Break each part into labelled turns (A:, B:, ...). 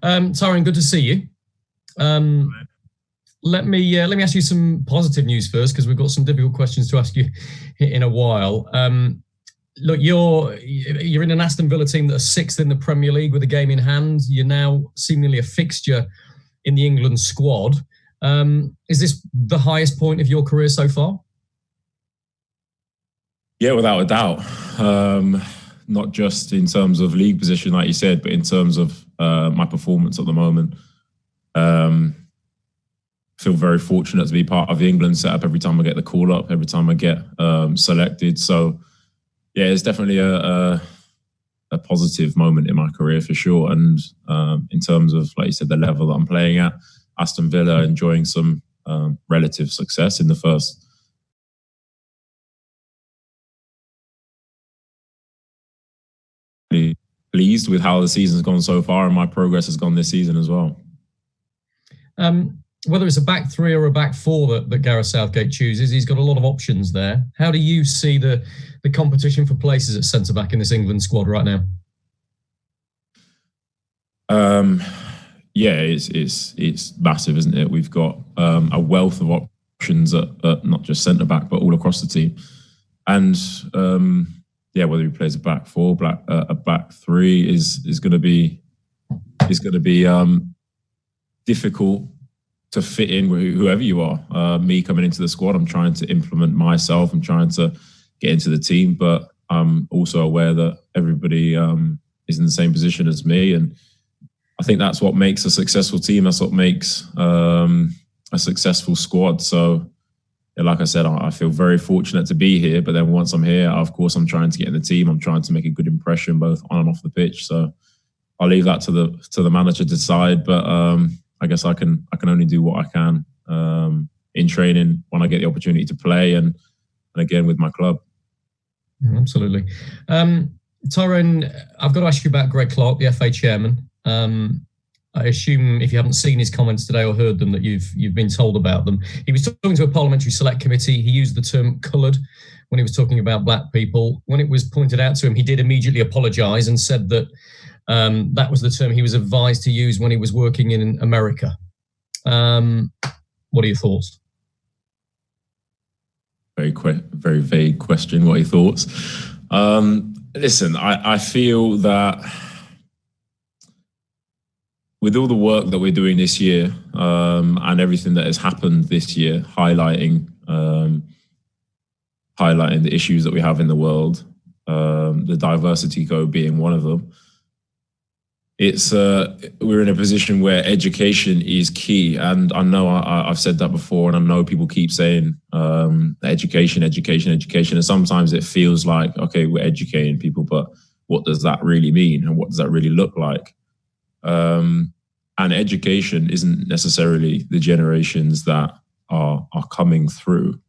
A: Tyrone, good to see you. Let me ask you some positive news first, because we've got some difficult questions to ask you in a while. Look, you're in an Aston Villa team that are sixth in the Premier League with a game in hand. You're now seemingly a fixture in the England squad. Is this the highest point of your career so far?
B: Yeah, without a doubt. Not just in terms of league position, like you said, but in terms of my performance at the moment. Feel very fortunate to be part of the England setup every time I get the call up, every time I get selected. So, yeah, it's definitely a positive moment in my career for sure. And in terms of, like you said, the level that I'm playing at, Aston Villa enjoying some relative success in the first. Pleased with how the season's gone so far, and my progress has gone this season as well.
A: Whether it's a back three or a back four that Gareth Southgate chooses, he's got a lot of options there. How do you see the competition for places at centre back in this England squad right now?
B: Yeah, it's massive, isn't it? We've got a wealth of options at not just centre back, but all across the team. And yeah, whether he plays a back four, a back three is going to be difficult to fit in with whoever you are. Me coming into the squad, I'm trying to implement myself. I'm trying to get into the team, but I'm also aware that everybody is in the same position as me, and I think that's what makes a successful team. That's what makes a successful squad. So, like I said, I feel very fortunate to be here. But then once I'm here, of course, I'm trying to get in the team. I'm trying to make a good impression both on and off the pitch. So I'll leave that to the manager to decide. But I guess I can only do what I can in training when I get the opportunity to play, and again with my club.
A: Absolutely. Tyrone, I've got to ask you about Greg Clarke, the FA chairman. I assume if you haven't seen his comments today or heard them, that you've been told about them. He was talking to a parliamentary select committee. He used the term coloured when he was talking about black people. When it was pointed out to him, he did immediately apologise and said that that was the term he was advised to use when he was working in America. What are your thoughts?
B: Very vague question. What are your thoughts? Listen, I feel that with all the work that we're doing this year and everything that has happened this year, highlighting the issues that we have in the world, the diversity code being one of them, we're in a position where education is key. And I know I've said that before, and I know people keep saying education. And sometimes it feels like, okay, we're educating people, but what does that really mean? And what does that really look like? And education isn't necessarily the generations that are coming through.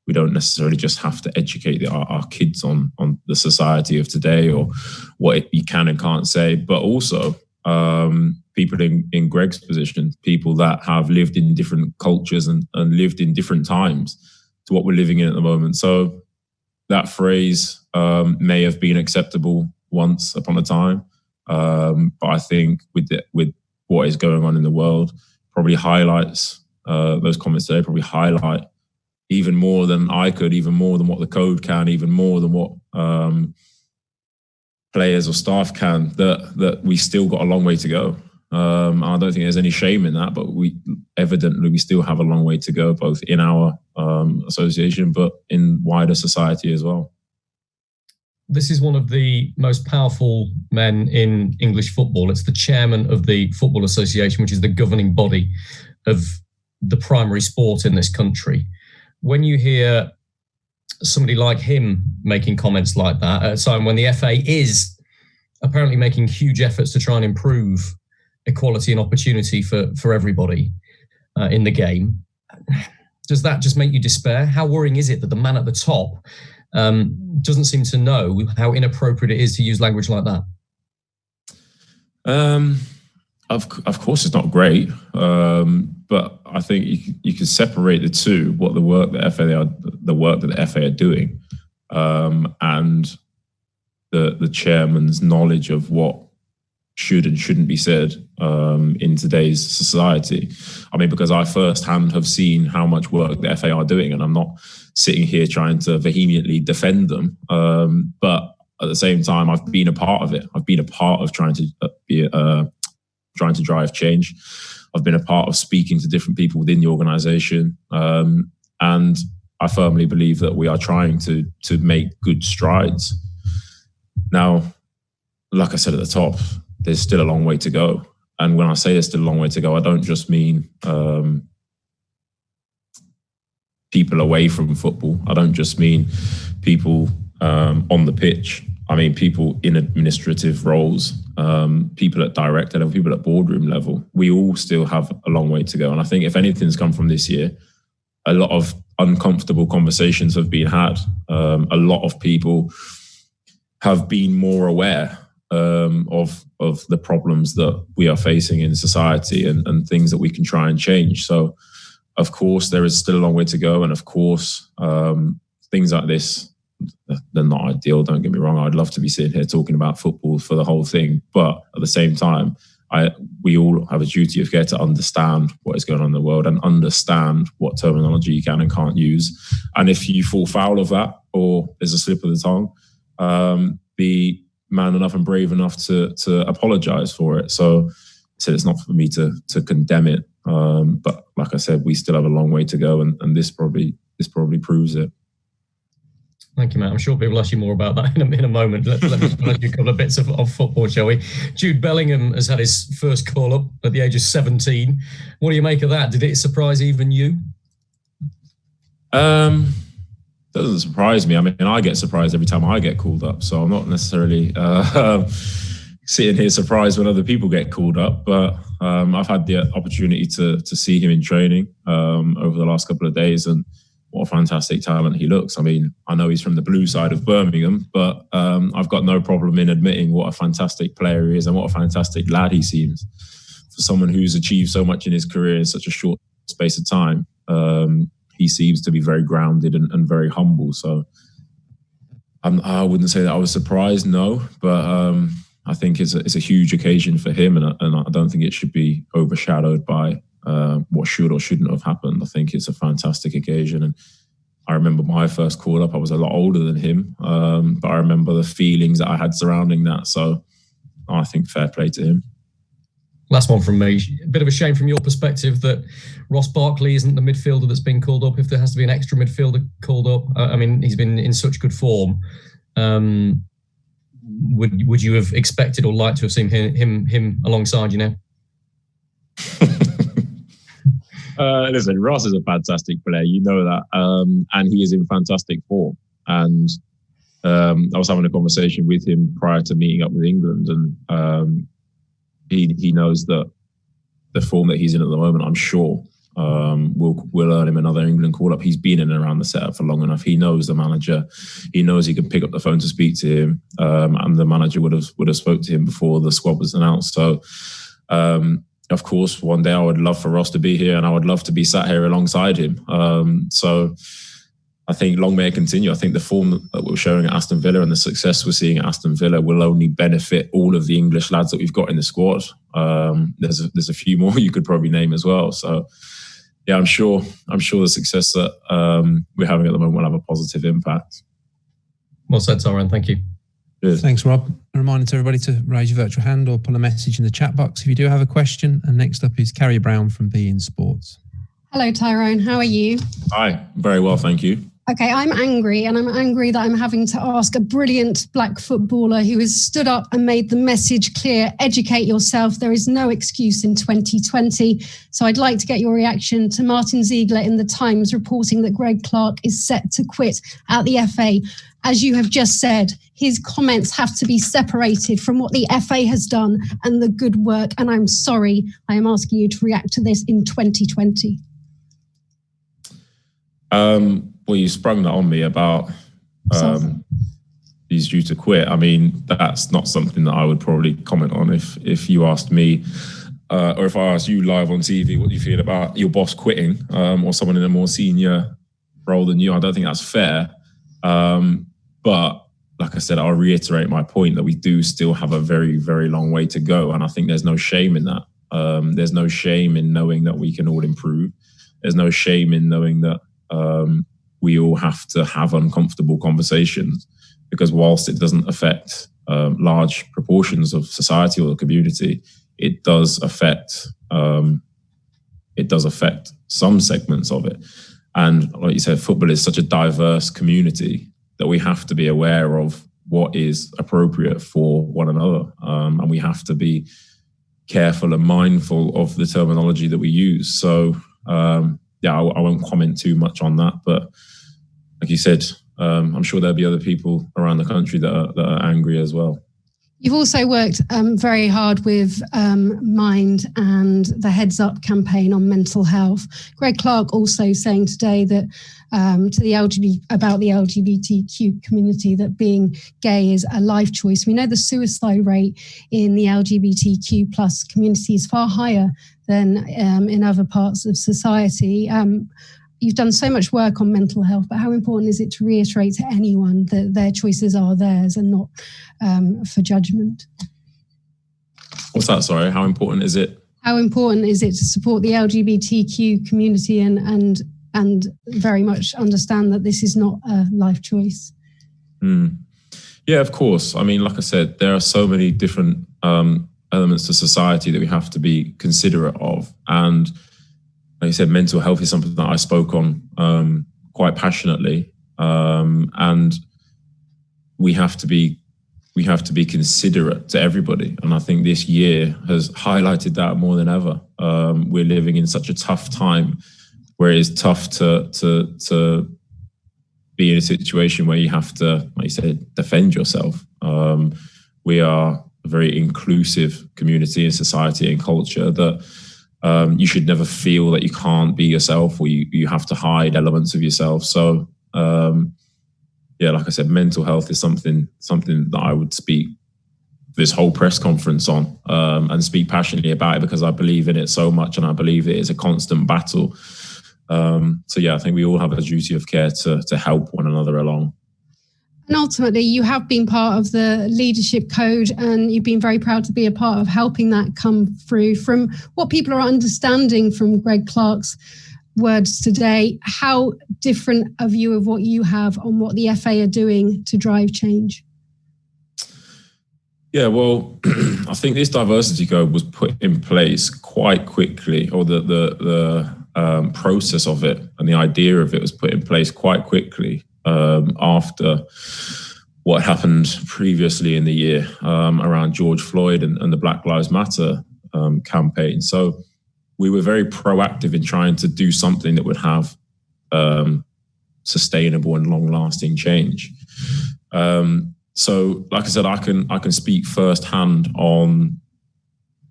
B: We don't necessarily just have to educate our kids on the society of today or what you can and can't say, but also people in Greg's position, people that have lived in different cultures and lived in different times to what we're living in at the moment. So that phrase may have been acceptable once upon a time, but I think with what is going on in the world, probably highlights those comments today. Probably highlight even more than I could, even more than what the code can, even more than what players or staff can. That we still got a long way to go. I don't think there's any shame in that, but we still have a long way to go, both in our association, but in wider society as well.
A: This is one of the most powerful men in English football. It's the chairman of the Football Association, which is the governing body of the primary sport in this country. When you hear somebody like him making comments like that at a time when the FA is apparently making huge efforts to try and improve equality and opportunity for everybody in the game, does that just make you despair? How worrying is it that the man at the top doesn't seem to know how inappropriate it is to use language like that?
B: Of course, it's not great, but I think you can separate the two: the work that the FA are doing, and the chairman's knowledge of what should and shouldn't be said in today's society. I mean, because I firsthand have seen how much work the FA are doing, and I'm not sitting here trying to vehemently defend them. But at the same time, I've been a part of it. I've been a part of trying to drive change. I've been a part of speaking to different people within the organisation, and I firmly believe that we are trying to make good strides. Now, like I said at the top, there's still a long way to go. And when I say there's still a long way to go, I don't just mean people away from football. I don't just mean people on the pitch. I mean people in administrative roles, people at director level, people at boardroom level. We all still have a long way to go. And I think if anything's come from this year, a lot of uncomfortable conversations have been had. A lot of people have been more aware of the problems that we are facing in society and things that we can try and change. So, of course, there is still a long way to go. And of course, things like this, they're not ideal, don't get me wrong. I'd love to be sitting here talking about football for the whole thing. But at the same time, we all have a duty of care to understand what is going on in the world and understand what terminology you can and can't use. And if you fall foul of that, or there's a slip of the tongue, be man enough and brave enough to apologise for it. So it's not for me to condemn it. But like I said, we still have a long way to go, and this probably proves it.
A: Thank you, Matt. I'm sure people will ask you more about that in a moment. Let me explain you a couple of bits of football, shall we? Jude Bellingham has had his first call-up at the age of 17. What do you make of that? Did it surprise even you?
B: Doesn't surprise me. I mean, I get surprised every time I get called up, so I'm not necessarily sitting here surprised when other people get called up. But I've had the opportunity to see him in training over the last couple of days, and what a fantastic talent he looks. I mean, I know he's from the blue side of Birmingham, but I've got no problem in admitting what a fantastic player he is and what a fantastic lad he seems. For someone who's achieved so much in his career in such a short space of time, he seems to be very grounded and very humble. So I wouldn't say that I was surprised, no, but I think it's a huge occasion for him, and I don't think it should be overshadowed by what should or shouldn't have happened. I think it's a fantastic occasion, and I remember my first call up, I was a lot older than him, but I remember the feelings that I had surrounding that. So I think fair play to him.
A: Last one from me. A bit of a shame from your perspective that Ross Barkley isn't the midfielder that's been called up. If there has to be an extra midfielder called up, I mean, he's been in such good form. Would you have expected or liked to have seen him alongside you now?
B: Listen, Ross is a fantastic player, you know that, and he is in fantastic form. And I was having a conversation with him prior to meeting up with England, and he knows that the form that he's in at the moment, I'm sure, will earn him another England call-up. He's been in and around the setup for long enough. He knows the manager. He knows he can pick up the phone to speak to him, and the manager would have spoke to him before the squad was announced. So, of course, one day I would love for Ross to be here, and I would love to be sat here alongside him. So I think long may it continue. I think the form that we're showing at Aston Villa and the success we're seeing at Aston Villa will only benefit all of the English lads that we've got in the squad. There's a few more you could probably name as well. So yeah, I'm sure the success that we're having at the moment will have a positive impact.
A: Well said, Tyrone. Thank you.
B: Cheers.
C: Thanks, Rob. A reminder to everybody to raise your virtual hand or pull a message in the chat box if you do have a question. And next up is Carrie Brown from BeanymanSports.
D: Hello, Tyrone. How are you?
B: Hi. Very well, thank you.
D: Okay, I'm angry, and I'm angry that I'm having to ask a brilliant black footballer who has stood up and made the message clear: educate yourself. There is no excuse in 2020. So I'd like to get your reaction to Martin Ziegler in The Times reporting that Greg Clarke is set to quit at the FA. As you have just said, his comments have to be separated from what the FA has done and the good work. And I'm sorry, I am asking you to react to this in 2020.
B: Well, you sprung that on me about he's due to quit. I mean, that's not something that I would probably comment on if you asked me, or if I asked you live on TV, what do you feel about your boss quitting, or someone in a more senior role than you. I don't think that's fair. But like I said, I'll reiterate my point that we do still have a very, very long way to go. And I think there's no shame in that. There's no shame in knowing that we can all improve. There's no shame in knowing that we all have to have uncomfortable conversations, because whilst it doesn't affect large proportions of society or the community, it does affect some segments of it. And like you said, football is such a diverse community that we have to be aware of what is appropriate for one another. And we have to be careful and mindful of the terminology that we use. So, I won't comment too much on that. But like you said, I'm sure there'll be other people around the country that are angry as well.
D: You've also worked very hard with Mind and the Heads Up campaign on mental health. Greg Clarke also saying today that about the LGBTQ community, that being gay is a life choice. We know the suicide rate in the LGBTQ plus community is far higher than in other parts of society. You've done so much work on mental health, but how important is it to reiterate to anyone that their choices are theirs and not for judgment?
B: What's that? Sorry, how important is it?
D: How important is it to support the LGBTQ community and very much understand that this is not a life choice?
B: Yeah, of course. I mean, like I said, there are so many different elements to society that we have to be considerate of. And like you said, mental health is something that I spoke on quite passionately, and we have to be considerate to everybody. And I think this year has highlighted that more than ever. We're living in such a tough time where it is tough to be in a situation where you have to, like you said, defend yourself. We are a very inclusive community and society and culture that you should never feel that you can't be yourself, or you have to hide elements of yourself. So, like I said, mental health is something that I would speak this whole press conference on, and speak passionately about it, because I believe in it so much, and I believe it is a constant battle. I think we all have a duty of care to help one another along.
D: And ultimately, you have been part of the leadership code, and you've been very proud to be a part of helping that come through. From what people are understanding from Greg Clarke's words today, how different a view of what you have on what the FA are doing to drive change?
B: Yeah, well, I think this diversity code was put in place quite quickly, or the process of it and the idea of it was put in place quite quickly after what happened previously in the year around George Floyd and the Black Lives Matter campaign. So we were very proactive in trying to do something that would have sustainable and long-lasting change. So, like I said, I can speak firsthand on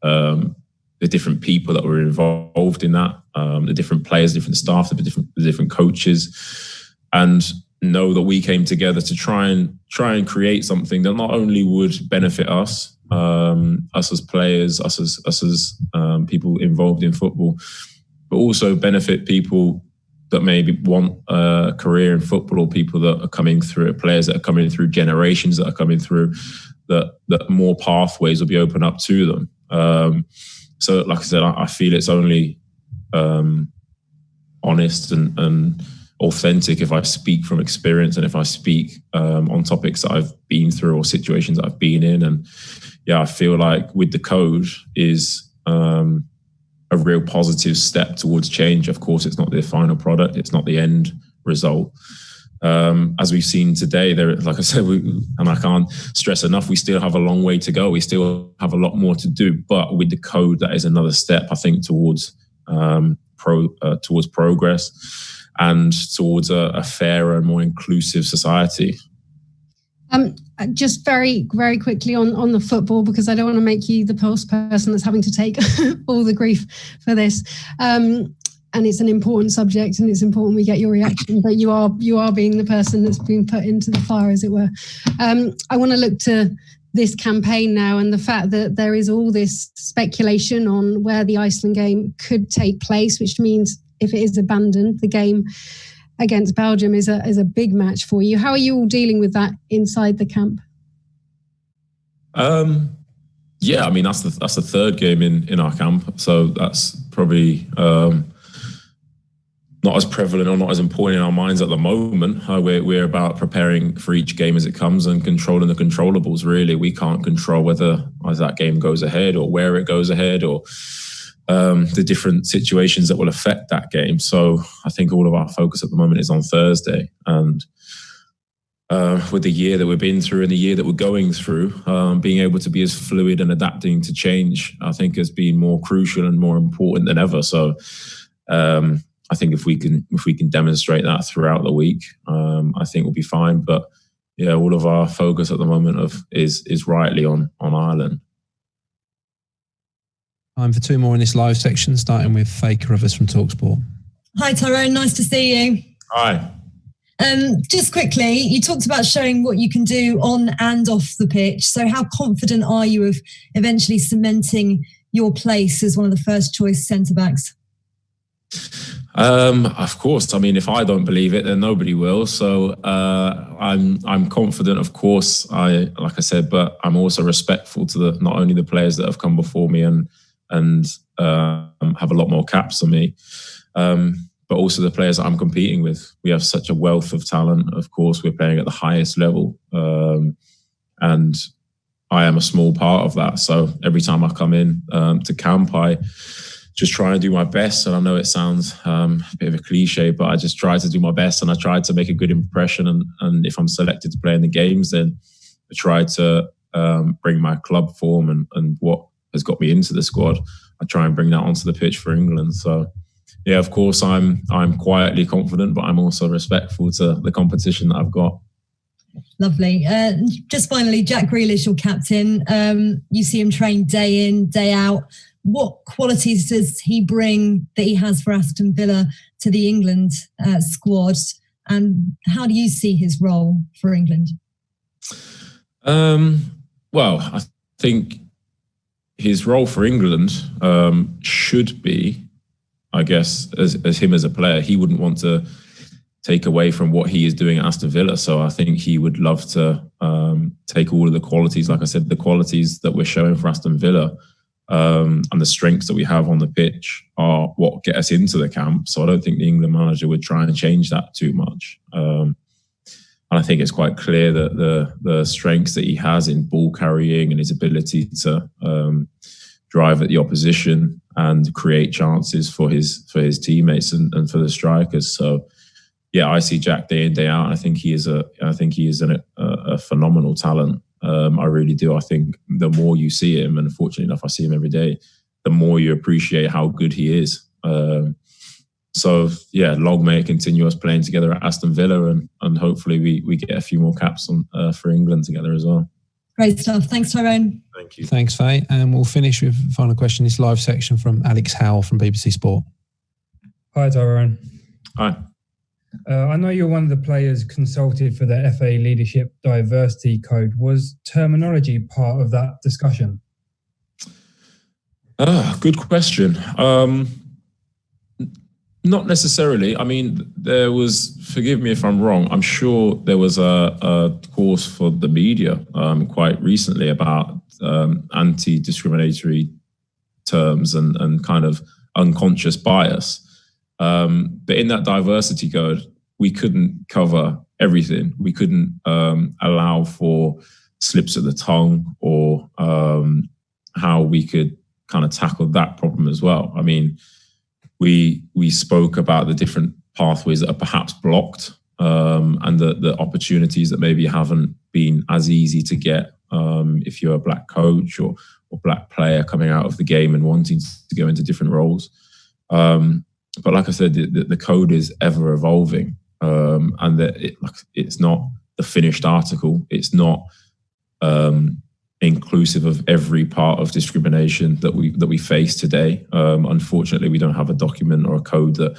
B: the different people that were involved in that, the different players, different staff, the different coaches, and know that we came together to try and create something that not only would benefit us as players, us as people involved in football, but also benefit people that maybe want a career in football, or people that are coming through, players that are coming through, generations that are coming through, that more pathways will be open up to them. So, like I said, I feel it's only honest and authentic if I speak from experience, and if I speak on topics that I've been through or situations that I've been in. And I feel like with the code is a real positive step towards change. Of course, it's not the final product, it's not the end result. As we've seen today, there, like I said, and I can't stress enough, we still have a long way to go. We still have a lot more to do. But with the code, that is another step, I think, towards progress and towards a fairer and more inclusive society.
D: Just very, very quickly on the football, because I don't want to make you the post person that's having to take all the grief for this. And it's an important subject, and it's important we get your reaction. But you are being the person that's been put into the fire, as it were. I want to look to this campaign now, and the fact that there is all this speculation on where the Iceland game could take place, which means if it is abandoned, the game against Belgium is a big match for you. How are you all dealing with that inside the camp?
B: Yeah, I mean that's the third game in our camp, so that's probably not as prevalent or not as important in our minds at the moment. We're about preparing for each game as it comes and controlling the controllables. Really, we can't control whether that game goes ahead or where it goes ahead or the different situations that will affect that game. So I think all of our focus at the moment is on Thursday, and with the year that we've been through and the year that we're going through, being able to be as fluid and adapting to change, I think has been more crucial and more important than ever. So I think if we can demonstrate that throughout the week, I think we'll be fine. But yeah, all of our focus at the moment is rightly on Ireland.
C: Time for two more in this live section, starting with Faye Carruthers from TalkSport.
E: Hi Tyrone, nice to see you.
B: Hi.
E: Just quickly, you talked about showing what you can do on and off the pitch. So how confident are you of eventually cementing your place as one of the first choice centre-backs?
B: Of course. I mean, if I don't believe it, then nobody will. So I'm confident, of course, like I said, but I'm also respectful to not only the players that have come before me and have a lot more caps than me, but also the players that I'm competing with. We have such a wealth of talent. Of course, we're playing at the highest level, and I am a small part of that. So every time I come in to camp, I just try and do my best. And I know it sounds a bit of a cliche, but I just try to do my best and I try to make a good impression. And if I'm selected to play in the games, then I try to bring my club form and what has got me into the squad. I try and bring that onto the pitch for England. So yeah, of course, I'm quietly confident, but I'm also respectful to the competition that I've got.
E: Lovely. Just finally, Jack Grealish, your captain. You see him train day in, day out. What qualities does he bring that he has for Aston Villa to the England squad? And how do you see his role for England?
B: Well, I think his role for England should be, I guess, as him as a player, he wouldn't want to take away from what he is doing at Aston Villa. So I think he would love to take all of the qualities, like I said, the qualities that we're showing for Aston Villa and the strengths that we have on the pitch are what get us into the camp. So I don't think the England manager would try and change that too much. And I think it's quite clear that the strengths that he has in ball carrying and his ability to drive at the opposition and create chances for his teammates and for the strikers. So yeah, I see Jack day in, day out, and I think he is a phenomenal talent. I really do. I think the more you see him, and fortunately enough, I see him every day, the more you appreciate how good he is. So yeah, long may it continue us playing together at Aston Villa, and hopefully we get a few more caps on for England together as well.
E: Great stuff. Thanks, Tyrone.
B: Thank you.
C: Thanks, Faye. And we'll finish with a final question, this live section from Alex Howell from BBC Sport.
F: Hi, Tyrone.
B: Hi.
F: I know you're one of the players consulted for the FA Leadership Diversity Code. Was terminology part of that discussion?
B: Good question. Not necessarily. I mean, there was, forgive me if I'm wrong, I'm sure there was a course for the media quite recently about anti-discriminatory terms and kind of unconscious bias. But in that diversity code, we couldn't cover everything. We couldn't allow for slips of the tongue or how we could kind of tackle that problem as well. I mean, we spoke about the different pathways that are perhaps blocked and the opportunities that maybe haven't been as easy to get if you're a black coach or black player coming out of the game and wanting to go into different roles. But like I said, the code is ever evolving, and that it's not the finished article. It's not inclusive of every part of discrimination that we face today. Unfortunately, we don't have a document or a code that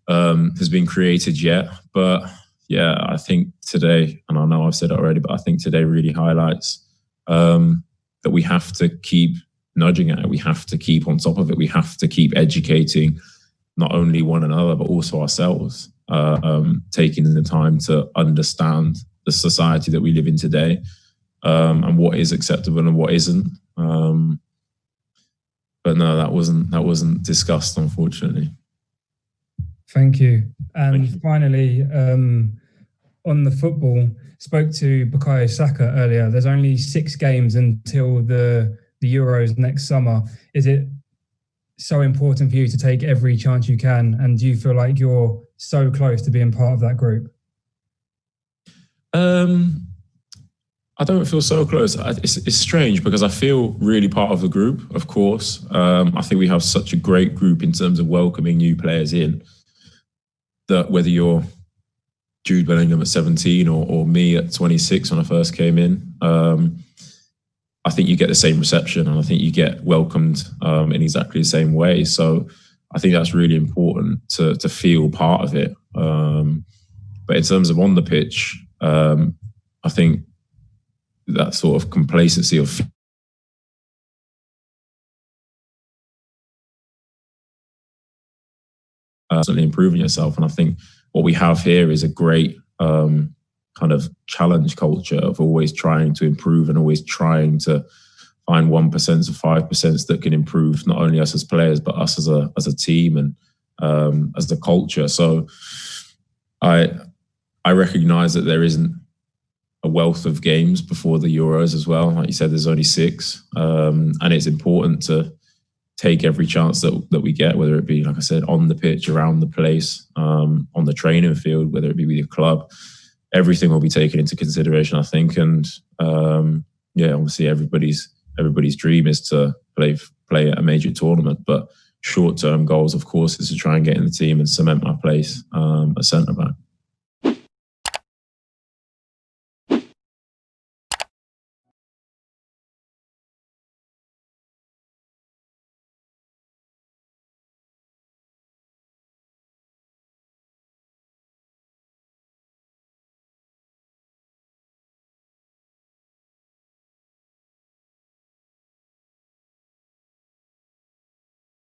B: has been created yet. But yeah, I think today, and I know I've said it already, but I think today really highlights that we have to keep nudging at it. We have to keep on top of it. We have to keep educating not only one another, but also ourselves. taking the time to understand the society that we live in today, and what is acceptable and what isn't. But no, that wasn't discussed, unfortunately.
F: Thank you. And finally, on the football, spoke to Bukayo Saka earlier. There's only 6 games until the Euros next summer. Is it so important for you to take every chance you can? And do you feel like you're so close to being part of that group?
B: I don't feel so close. It's strange because I feel really part of the group, of course. I think we have such a great group in terms of welcoming new players in, that whether you're Jude Bellingham at 17 or me at 26 when I first came in, I think you get the same reception, and I think you get welcomed in exactly the same way. So I think that's really important to feel part of it. But in terms of on the pitch, I think that sort of complacency of constantly improving yourself. And I think what we have here is a great kind of challenge culture of always trying to improve and always trying to find 1% or 5% that can improve not only us as players, but us as a team and as the culture. So I recognize that there isn't a wealth of games before the Euros as well. Like you said, there's only 6. And it's important to take every chance that we get, whether it be, like I said, on the pitch, around the place, on the training field, whether it be with your club. Everything will be taken into consideration, I think. And obviously everybody's dream is to play at a major tournament. But short-term goals, of course, is to try and get in the team and cement my place at centre-back.